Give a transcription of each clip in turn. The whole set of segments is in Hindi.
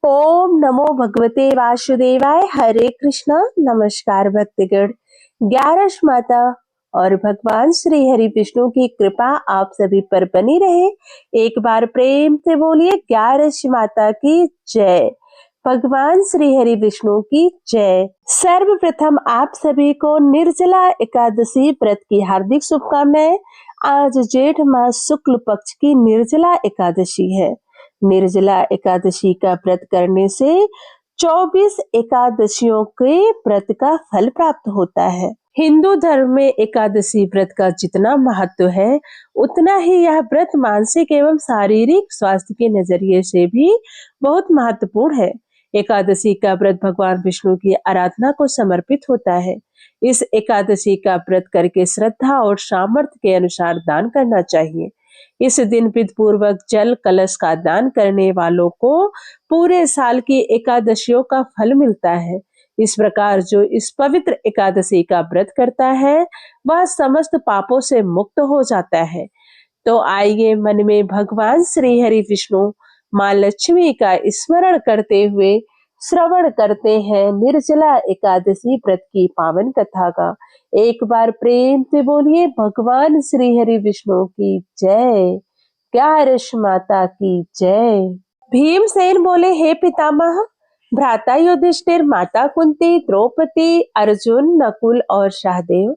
ओम नमो भगवते वासुदेवाय। हरे कृष्णा। नमस्कार भक्तगण। 11 माता और भगवान श्री हरि विष्णु की कृपा आप सभी पर बनी रहे। एक बार प्रेम से बोलिए 11 माता की जय। भगवान श्री हरि विष्णु की जय। सर्वप्रथम आप सभी को निर्जला एकादशी व्रत की हार्दिक शुभकामनाएं। आज जेठ मास शुक्ल पक्ष की निर्जला एकादशी है। निर्जला एकादशी का व्रत करने से 24 एकादशियों के व्रत का फल प्राप्त होता है। हिंदू धर्म में एकादशी व्रत का जितना महत्व है, उतना ही यह व्रत मानसिक एवं शारीरिक स्वास्थ्य के नजरिए से भी बहुत महत्वपूर्ण है। एकादशी का व्रत भगवान विष्णु की आराधना को समर्पित होता है। इस एकादशी का व्रत करके श्रद्धा और सामर्थ्य के अनुसार दान करना चाहिए। इस दिन विधि पूर्वक जल कलश का दान करने वालों को पूरे साल की एकादशियों का फल मिलता है। इस प्रकार जो इस पवित्र एकादशी का व्रत करता है, वह समस्त पापों से मुक्त हो जाता है। तो आइए मन में भगवान श्री हरि विष्णु माँ लक्ष्मी का स्मरण करते हुए श्रवण करते हैं निर्जला एकादशी व्रत की पावन कथा का। एक बार प्रेम से बोलिए भगवान श्री हरि विष्णु की जय। 11 माता की जय। भीमसेन बोले, हे पितामह, भ्राता युधिष्ठिर, माता कुंती, द्रौपदी, अर्जुन, नकुल और सहदेव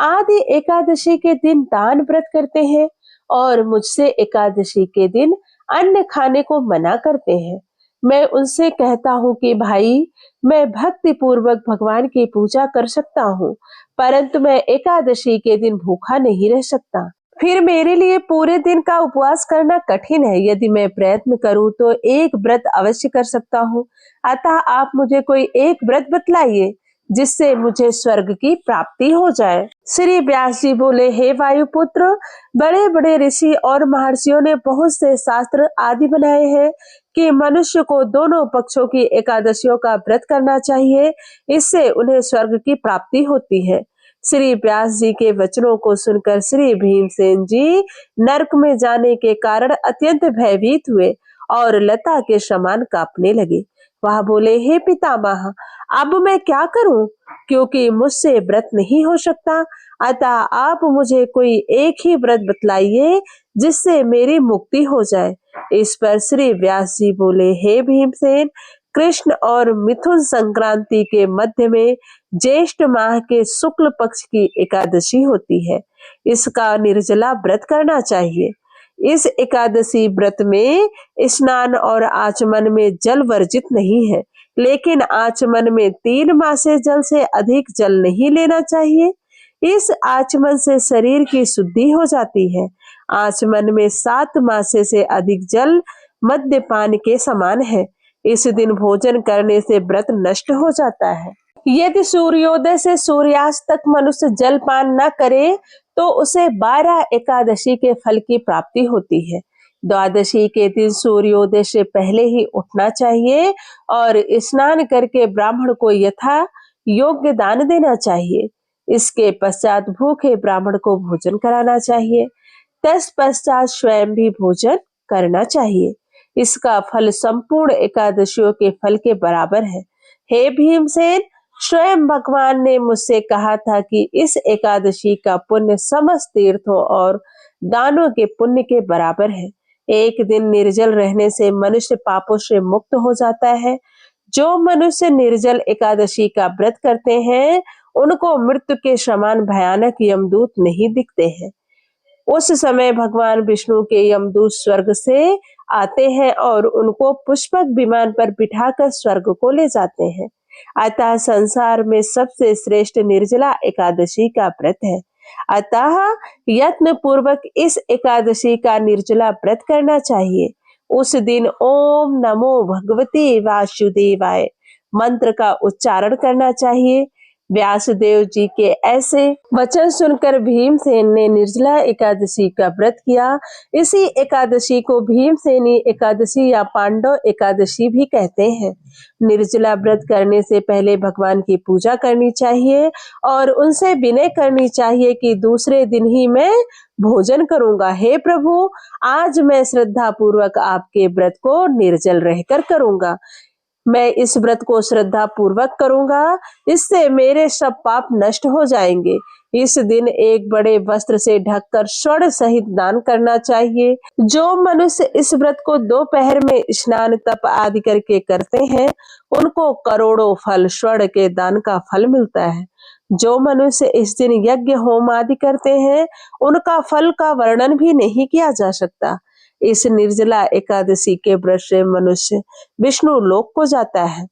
आदि एकादशी के दिन दान व्रत करते हैं और मुझसे एकादशी के दिन अन्न खाने को मना करते हैं। मैं उनसे कहता हूँ कि भाई, मैं भक्ति पूर्वक भगवान की पूजा कर सकता हूँ, परंतु मैं एकादशी के दिन भूखा नहीं रह सकता। फिर मेरे लिए पूरे दिन का उपवास करना कठिन है। यदि मैं प्रयत्न करूं तो एक व्रत अवश्य कर सकता हूं। अतः आप मुझे कोई एक व्रत बतलाइए जिससे मुझे स्वर्ग की प्राप्ति हो जाए। श्री व्यास जी बोले, हे वायुपुत्र, बड़े बड़े ऋषि और महर्षियों ने बहुत से शास्त्र आदि बनाए हैं कि मनुष्य को दोनों पक्षों की एकादशियों का व्रत करना चाहिए। इससे उन्हें स्वर्ग की प्राप्ति होती है। श्री व्यास जी के वचनों को सुनकर श्री भीमसेन जी नरक में जाने के कारण अत्यंत भयभीत हुए और लता के समान कांपने लगे। वह बोले, हे पितामह, अब मैं क्या करूं, क्योंकि मुझसे व्रत नहीं हो सकता। अतः आप मुझे कोई एक ही व्रत बतलाइए जिससे मेरी मुक्ति हो जाए। इस पर श्री व्यास जी बोले, हे भीमसेन, कृष्ण और मिथुन संक्रांति के मध्य में ज्येष्ठ माह के शुक्ल पक्ष की एकादशी होती है। इसका निर्जला व्रत करना चाहिए। इस एकादशी व्रत में स्नान और आचमन में जल वर्जित नहीं है, लेकिन आचमन में 3 मासे जल से अधिक जल नहीं लेना चाहिए। इस आचमन से शरीर की शुद्धि हो जाती है। आचमन में 7 मासे से अधिक जल मद्यपान के समान है। इस दिन भोजन करने से व्रत नष्ट हो जाता है। यदि सूर्योदय से सूर्यास्त तक मनुष्य जलपान न करे तो उसे 12 एकादशी के फल की प्राप्ति होती है। द्वादशी के दिन सूर्योदय से पहले ही उठना चाहिए और स्नान करके ब्राह्मण को यथा योग्य दान देना चाहिए। इसके पश्चात भूखे ब्राह्मण को भोजन कराना चाहिए। तत्पश्चात स्वयं भी भोजन करना चाहिए। इसका फल संपूर्ण एकादशियों के फल के बराबर है। हे भीमसेन, स्वयं भगवान ने मुझसे कहा था कि इस एकादशी का पुण्य समस्त तीर्थों और दानों के पुण्य के बराबर है। एक दिन निर्जल रहने से मनुष्य पापों से मुक्त हो जाता है। जो मनुष्य निर्जल एकादशी का व्रत करते हैं, उनको मृत्यु के समान भयानक यमदूत नहीं दिखते हैं। उस समय भगवान विष्णु के यमदूत स्वर्ग से आते हैं और उनको पुष्पक विमान पर बिठाकर स्वर्ग को ले जाते हैं। अतः संसार में सबसे श्रेष्ठ निर्जला एकादशी का व्रत है। अतः यत्न पूर्वक इस एकादशी का निर्जला व्रत करना चाहिए। उस दिन ओम नमो भगवते वासुदेवाय मंत्र का उच्चारण करना चाहिए। व्यासदेव जी के ऐसे वचन सुनकर भीमसेन ने निर्जला एकादशी का व्रत किया। इसी एकादशी को भीमसेनी एकादशी या पांडव एकादशी भी कहते हैं। निर्जला व्रत करने से पहले भगवान की पूजा करनी चाहिए और उनसे विनय करनी चाहिए कि दूसरे दिन ही मैं भोजन करूंगा। हे प्रभु, आज मैं श्रद्धा पूर्वक आपके व्रत को निर्जल रहकर करूंगा। मैं इस व्रत को श्रद्धा पूर्वक करूंगा, इससे मेरे सब पाप नष्ट हो जाएंगे। इस दिन एक बड़े वस्त्र से ढककर स्वर्ण सहित दान करना चाहिए। जो मनुष्य इस व्रत को दोपहर में स्नान तप आदि करके करते हैं, उनको करोड़ों फल स्वर्ण के दान का फल मिलता है। जो मनुष्य इस दिन यज्ञ होम आदि करते हैं, उनका फल का वर्णन भी नहीं किया जा सकता। इस निर्जला एकादशी के व्रत से मनुष्य विष्णु लोक को जाता है।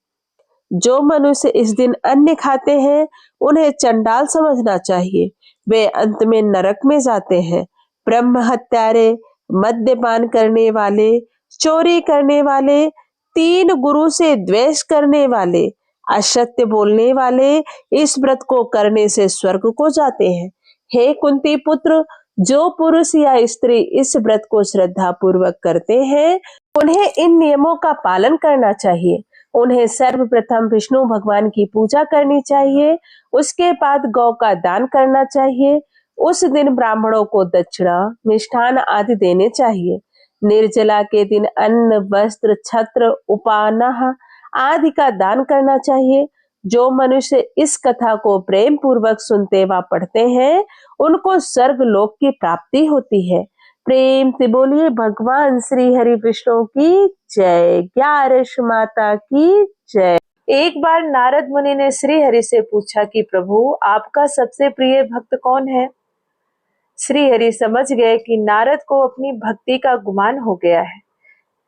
जो मनुष्य इस दिन अन्न खाते हैं, उन्हें चंडाल समझना चाहिए। वे अंत में नरक में जाते हैं। ब्रह्म हत्यारे, मद्यपान करने वाले, चोरी करने वाले, तीन गुरु से द्वेष करने वाले, असत्य बोलने वाले इस व्रत को करने से स्वर्ग को जाते हैं। हे कुंती पुत्र, जो पुरुष या स्त्री इस व्रत को श्रद्धा पूर्वक करते हैं, उन्हें इन नियमों का पालन करना चाहिए। उन्हें सर्वप्रथम विष्णु भगवान की पूजा करनी चाहिए, उसके बाद गौ का दान करना चाहिए। उस दिन ब्राह्मणों को दक्षिणा, मिष्ठान आदि देने चाहिए। निर्जला के दिन अन्न, वस्त्र, छत्र, उपानाह आदि का दान करना चाहिए। जो मनुष्य इस कथा को प्रेम पूर्वक सुनते व पढ़ते हैं, उनको स्वर्ग लोक की प्राप्ति होती है। प्रेम से बोलिए भगवान श्री हरि विष्णु की जय। ग्यारस माता की जय। एक बार नारद मुनि ने श्री हरि से पूछा कि प्रभु, आपका सबसे प्रिय भक्त कौन है? श्री हरि समझ गए कि नारद को अपनी भक्ति का गुमान हो गया है,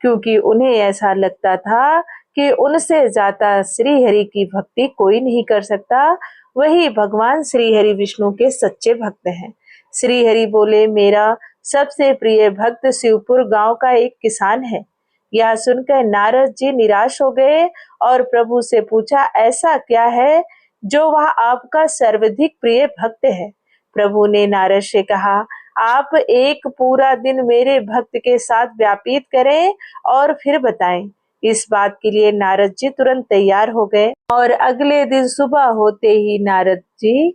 क्योंकि उन्हें ऐसा लगता था कि उनसे ज्यादा श्री हरि की भक्ति कोई नहीं कर सकता। वही भगवान श्री हरि विष्णु के सच्चे भक्त हैं। श्री हरि बोले, मेरा सबसे प्रिय भक्त शिवपुर गांव का एक किसान है। यह सुनकर नारद जी निराश हो गए और प्रभु से पूछा, ऐसा क्या है जो वह आपका सर्वाधिक प्रिय भक्त है? प्रभु ने नारद से कहा, आप एक पूरा दिन मेरे भक्त के साथ व्यतीत करें और फिर बताएं। इस बात के लिए नारद जी तुरंत तैयार हो गए और अगले दिन सुबह होते ही नारद जी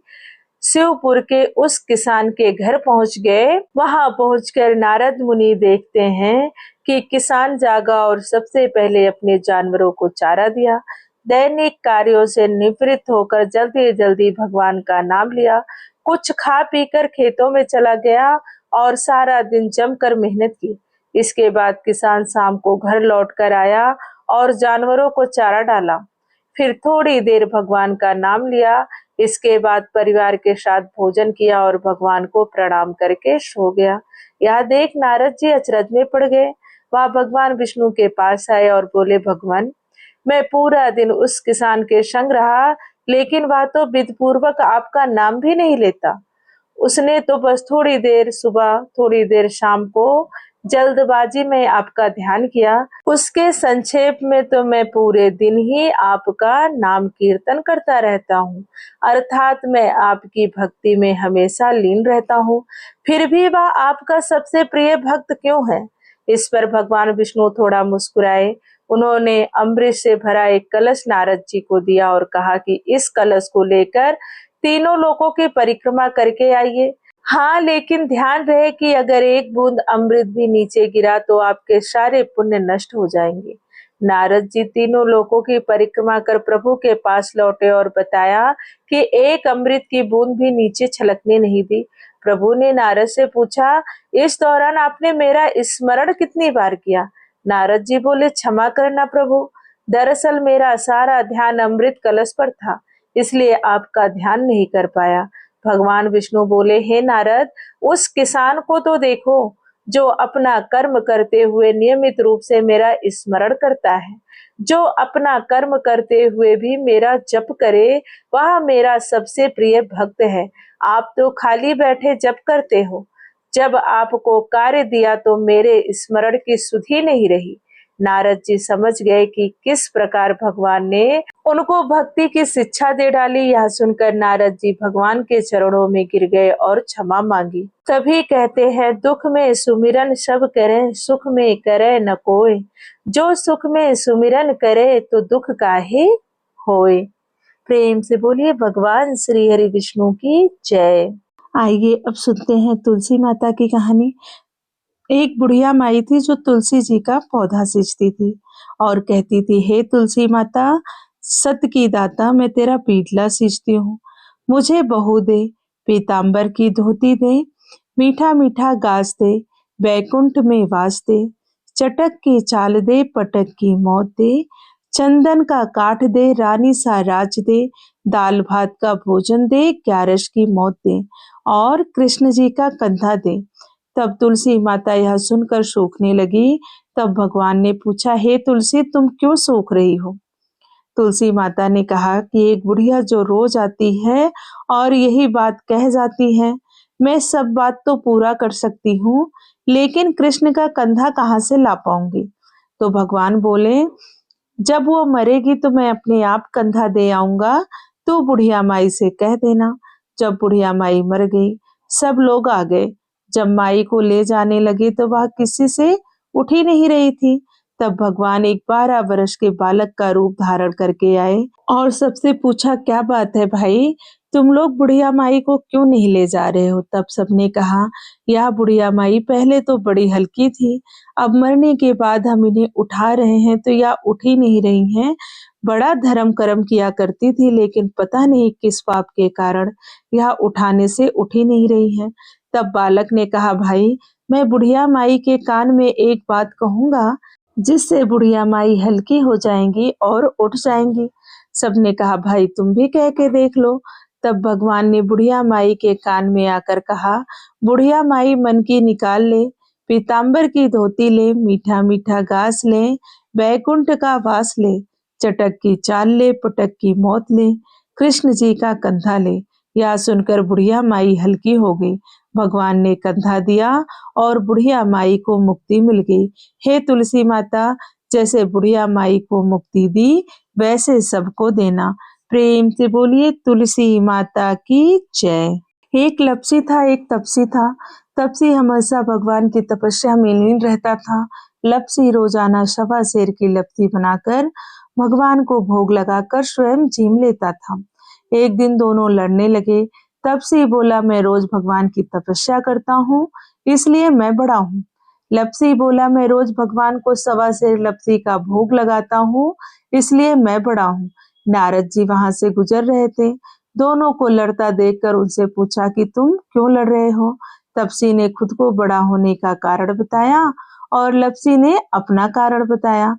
शिवपुर के उस किसान के घर पहुंच गए। वहां पहुंचकर नारद मुनि देखते हैं कि किसान जागा और सबसे पहले अपने जानवरों को चारा दिया। दैनिक कार्यों से निवृत्त होकर जल्दी जल्दी भगवान का नाम लिया। कुछ खा पीकर खेतों में चला गया और सारा दिन जमकर मेहनत की। इसके बाद किसान शाम को घर लौटकर आया और जानवरों को चारा डाला। फिर थोड़ी देर भगवान का नाम लिया। इसके बाद परिवार के साथ भोजन किया और भगवान को प्रणाम करके सो गया। यह देख नारद जी अचरज में पड़ गए। वह भगवान विष्णु के पास आए और बोले, भगवान, मैं पूरा दिन उस किसान के संग रहा, लेकिन वह तो विधिपूर्वक आपका नाम भी नहीं लेता। उसने तो बस थोड़ी देर सुबह, थोड़ी देर शाम को जल्दबाजी में आपका ध्यान किया। उसके संक्षेप में तो मैं पूरे दिन ही आपका नाम कीर्तन करता रहता हूँ, अर्थात मैं आपकी भक्ति में हमेशा लीन रहता हूँ। फिर भी वह आपका सबसे प्रिय भक्त क्यों है? इस पर भगवान विष्णु थोड़ा मुस्कुराए। उन्होंने अमृत से भरा एक कलश नारद जी को दिया और कहा कि इस कलश को लेकर तीनों लोकों की परिक्रमा करके आइए। हाँ, लेकिन ध्यान रहे कि अगर एक बूंद अमृत भी नीचे गिरा तो आपके सारे पुण्य नष्ट हो जाएंगे। नारद जी तीनों लोकों की परिक्रमा कर प्रभु के पास लौटे और बताया कि एक अमृत की बूंद भी नीचे छलकने नहीं दी। प्रभु ने नारद से पूछा, इस दौरान आपने मेरा स्मरण कितनी बार किया? नारद जी बोले, क्षमा करना प्रभु, दरअसल मेरा सारा ध्यान अमृत कलश पर था, इसलिए आपका ध्यान नहीं कर पाया। भगवान विष्णु बोले, हे नारद, उस किसान को तो देखो जो अपना कर्म करते हुए नियमित रूप से मेरा स्मरण करता है। जो अपना कर्म करते हुए भी मेरा जप करे, वह मेरा सबसे प्रिय भक्त है। आप तो खाली बैठे जप करते हो। जब आपको कार्य दिया तो मेरे स्मरण की सुध ही नहीं रही। नारद जी समझ गए कि किस प्रकार भगवान ने उनको भक्ति की शिक्षा दे डाली। यह सुनकर नारद जी भगवान के चरणों में गिर गए और क्षमा मांगी। तभी कहते हैं, दुख में सुमिरन सब करे, सुख में करे न कोय। जो सुख में सुमिरन करे तो दुख काहे होए। प्रेम से बोलिए भगवान श्री हरि विष्णु की जय। आइए अब सुनते हैं तुलसी माता की कहानी। एक बुढ़िया माई थी जो तुलसी जी का पौधा सींचती थी और कहती थी, हे तुलसी माता, सत की दाता, मैं तेरा पीतला सींचती हूँ। मुझे बहू दे, पीतांबर की धोती दे, मीठा मीठा घास दे, बैकुंठ में वास दे, चटक की चाल दे, पटक की मौत दे, चंदन का काठ दे, रानी सा राज दे, दाल भात का भोजन दे, ग्यारस की मौत दे, और कृष्ण जी का कंधा दे। तब तुलसी माता यह सुनकर सूखने लगी। तब भगवान ने पूछा, हे तुलसी, तुम क्यों सूख रही हो? तुलसी माता ने कहा कि एक बुढ़िया जो रोज आती है और यही बात कह जाती है, मैं सब बात तो पूरा कर सकती हूँ, लेकिन कृष्ण का कंधा कहाँ से ला पाऊंगी? तो भगवान बोले, जब वो मरेगी तो मैं अपने आप कंधा दे आऊंगा, तो बुढ़िया माई से कह देना। जब बुढ़िया माई मर गई, सब लोग आ गए। जब माई को ले जाने लगे तो वह किसी से उठ ही नहीं रही थी। तब भगवान एक 12 वर्ष के बालक का रूप धारण करके आए और सबसे पूछा, क्या बात है भाई, तुम लोग बुढ़िया माई को क्यों नहीं ले जा रहे हो? तब सबने कहा, यह बुढ़िया माई पहले तो बड़ी हल्की थी, अब मरने के बाद हम इन्हें उठा रहे हैं तो यह उठ ही नहीं रही हैं। बड़ा धर्म कर्म किया करती थी, लेकिन पता नहीं किस पाप के कारण यह उठाने से उठ ही नहीं रही हैं। तब बालक ने कहा, भाई, मैं बुढ़िया माई के कान में एक बात कहूंगा, जिससे बुढ़िया माई हल्की हो जाएंगी और उठ जाएंगी। सबने कहा, भाई तुम भी कह के देख लो। तब भगवान ने बुढ़िया माई के कान में आकर कहा, बुढ़िया माई, मन की निकाल ले, पीतांबर की धोती ले, मीठा मीठा घास ले, बैकुंठ का वास ले, चटक की चाल ले, पटक की मौत ले, कृष्ण जी का कंधा ले। यह सुनकर बुढ़िया माई हल्की हो गई। भगवान ने कंधा दिया और बुढ़िया माई को मुक्ति मिल गई। हे तुलसी माता, जैसे बुढ़िया माई को मुक्ति दी, वैसे सबको देना। प्रेम से बोलिए तुलसी माता की जय। एक लपसी था, एक तपसी था। तपसी हमेशा भगवान की तपस्या में लीन रहता था। लपसी रोजाना 1.25 सेर की लपसी बनाकर भगवान को भोग लगाकर स्वयं जीम लेता था। एक दिन दोनों लड़ने लगे। तपसी बोला, मैं रोज भगवान की तपस्या करता हूँ, इसलिए मैं बड़ा हूँ। लपसी बोला, मैं रोज भगवान को 1.25 सेर लपसी का भोग लगाता हूँ, इसलिए मैं बड़ा हूँ। नारद जी वहां से गुजर रहे थे। दोनों को लड़ता देखकर उनसे पूछा कि तुम क्यों लड़ रहे हो? तपसी ने खुद को बड़ा होने का कारण बताया और लपसी ने अपना कारण बताया।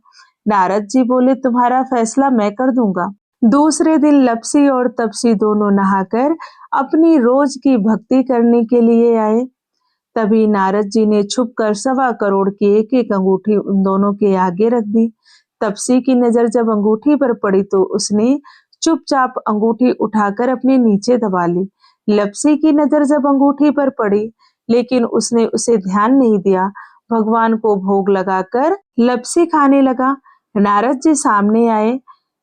नारद जी बोले, तुम्हारा फैसला मैं कर दूंगा। दूसरे दिन लपसी और तपसी दोनों नहाकर अपनी रोज की भक्ति करने के लिए आए। तभी नारद जी ने छुपकर 1.25 करोड़ की एक अंगूठी उन दोनों के आगे रख दी। तपसी की नजर जब अंगूठी पर पड़ी तो उसने चुपचाप अंगूठी उठाकर अपने नीचे दबा ली। लपसी की नजर जब अंगूठी पर पड़ी, लेकिन उसने उसे ध्यान नहीं दिया। भगवान को भोग लगाकर लपसी खाने लगा। नारद जी सामने आए।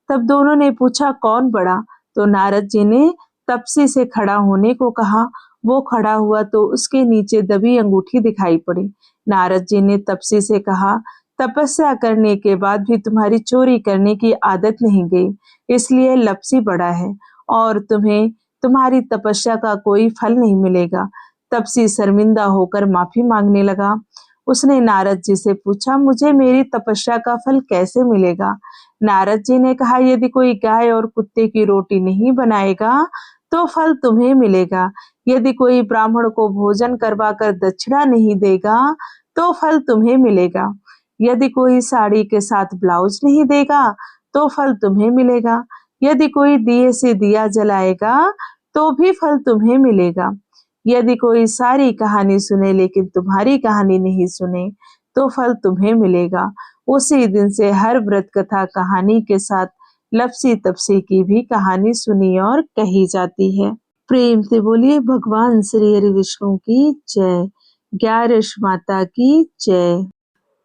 तब दोनों ने पूछा, कौन बड़ा? तो नारद जी ने तपसी से खड़ा होने को कहा। वो खड़ा हुआ तो उसके नीचे दबी अंगूठी दिखाई पड़ी। नारद जी ने तपसी से कहा, तपस्या करने के बाद भी तुम्हारी चोरी करने की आदत नहीं गई, इसलिए लपसी बड़ा है और तुम्हें तुम्हारी तपस्या का कोई फल नहीं मिलेगा। तपसी शर्मिंदा होकर माफी मांगने लगा। उसने नारद जी से पूछा, मुझे मेरी तपस्या का फल कैसे मिलेगा? नारद जी ने कहा, यदि कोई गाय और कुत्ते की रोटी नहीं बनाएगा तो फल तुम्हें मिलेगा। यदि कोई ब्राह्मण को भोजन करवाकर दक्षिणा नहीं देगा तो फल तुम्हें मिलेगा। यदि कोई साड़ी के साथ ब्लाउज नहीं देगा तो फल तुम्हें मिलेगा। यदि कोई दिए से दिया जलाएगा तो भी फल तुम्हें मिलेगा। यदि कोई सारी कहानी सुने लेकिन तुम्हारी कहानी नहीं सुने तो फल तुम्हें मिलेगा। उसी दिन से हर व्रत कथा कहानी के साथ लपसी तपसी की भी कहानी सुनी और कही जाती है। प्रेम से बोलिए भगवान श्री हरि विष्णु की जय। 11 माता की जय।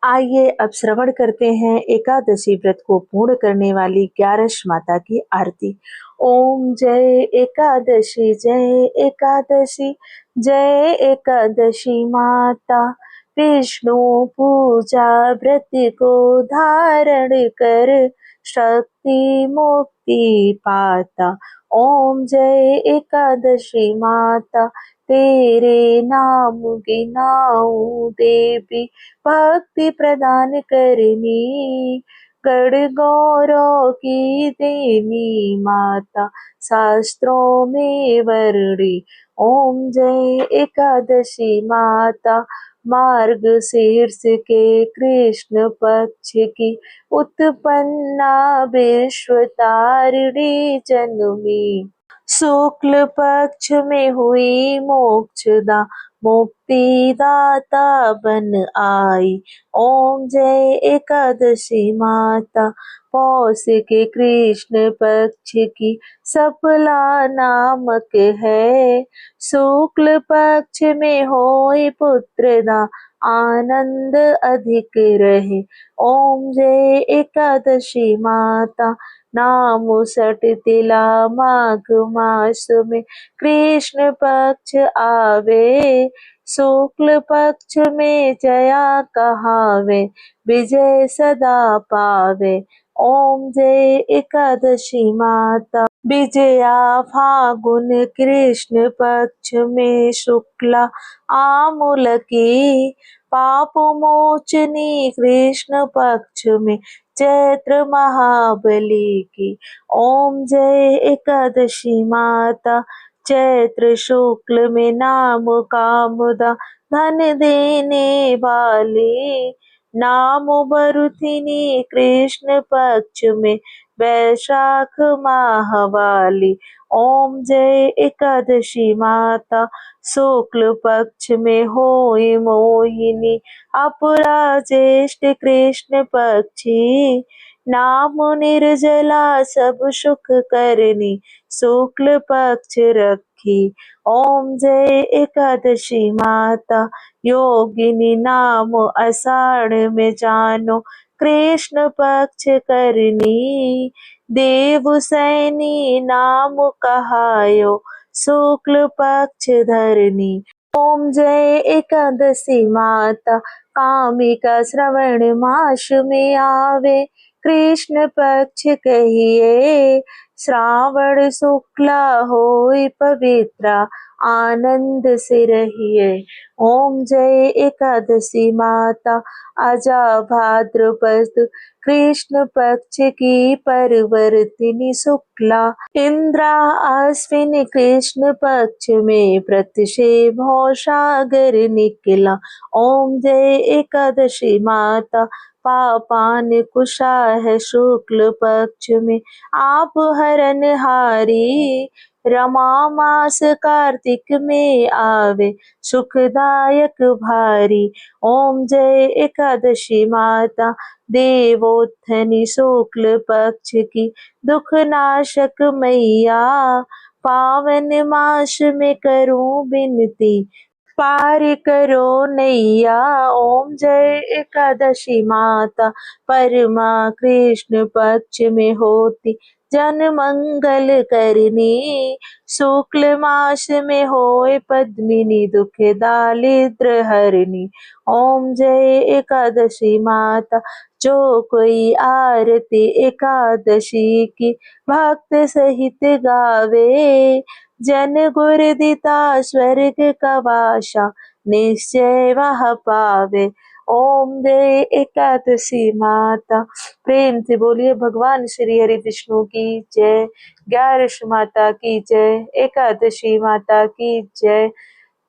आइए अब श्रवण करते हैं एकादशी व्रत को पूर्ण करने वाली 11 माता की आरती। ओम जय एकादशी, जय एकादशी, जय एकादशी माता। विष्णु पूजा व्रत को धारण कर, शक्ति मुक्ति पाता। ओम जय एकादशी माता, तेरे नाम गिनाऊं देवी, भक्ति प्रदान करनी, गढ़ गौरव की देवी माता, शास्त्रों में वर्णी। ओम जय एकादशी माता, मार्ग शीर्ष के कृष्ण पक्ष की उत्पन्ना विश्व तारिणी जन्मी। शुक्ल पक्ष में हुई मोक्षदा, मुक्ति दाता बन आई। ओम जय एकादशी माता, पौष के कृष्ण पक्ष की सफला नामक है। शुक्ल पक्ष में होए पुत्रदा, आनंद अधिक रहे। ओम जय एकादशी माता, नाम सट तिला माघ मास में कृष्ण पक्ष आवे। शुक्ल पक्ष में जया कहावे, विजय सदा पावे। ओम जय एकादशी माता, विजया फागुन कृष्ण पक्ष में शुक्ला आमूल की, पाप मोचनी कृष्ण पक्ष में चैत्र महाबली की। ओम जय एकादशी माता, चैत्र शुक्ल में नाम कामदा, धन देने वाली। नाम बरुथिनी कृष्ण पक्ष में वैशाख माह वाली। ओम जय एकादशी माता, शुक्ल पक्ष में होई मोहिनी, अपरा ज्येष्ठ कृष्ण पक्षी। नाम निर्जला सब सुख करनी, शुक्ल पक्ष रखी। ओम जय एकादशी माता, योगिनी नाम आषाढ़ में जानो, कृष्ण पक्ष करनी। देवसैनी नाम कहायो, शुक्ल पक्ष धरनी। ओम जय एकादशी माता, कामिका श्रवण मास में आवे, कृष्ण पक्ष कहिए। श्रावण शुक्ला होई पवित्रा, आनंद से रहिए। ओम जय एकादशी माता, आजा भाद्रपद कृष्ण पक्ष की परवर्तिनी शुक्ला। इंद्रा अश्विन कृष्ण पक्ष में व्रत से भवसागर निकला। ओम जय एकादशी माता, पापान कुशा है शुक्ल पक्ष में आप हरन हारी। रमा मास कार्तिक में आवे, सुखदायक भारी। ओम जय एकादशी माता, देवोत्थनी शुक्ल पक्ष की दुख नाशक मैया। पावन मास में करूं बिनती, पार करो नैया। ओम जय एकादशी माता, परमा कृष्ण पक्ष में होती जन मंगल करनी। शुक्ल मास में होए पद्मिनी, दुख दारिद्र हरनी। ओम जय एकादशी माता, जो कोई आरती एकादशी की भक्त सहित गावे, जन गुर दिता स्वर्ग का वासा, निश्चय वह पावे। ओम जय एकादशी माता। प्रेम से बोलिए भगवान श्री हरि विष्णु की जय, ग्यारश माता की जय, एकादशी माता की जय।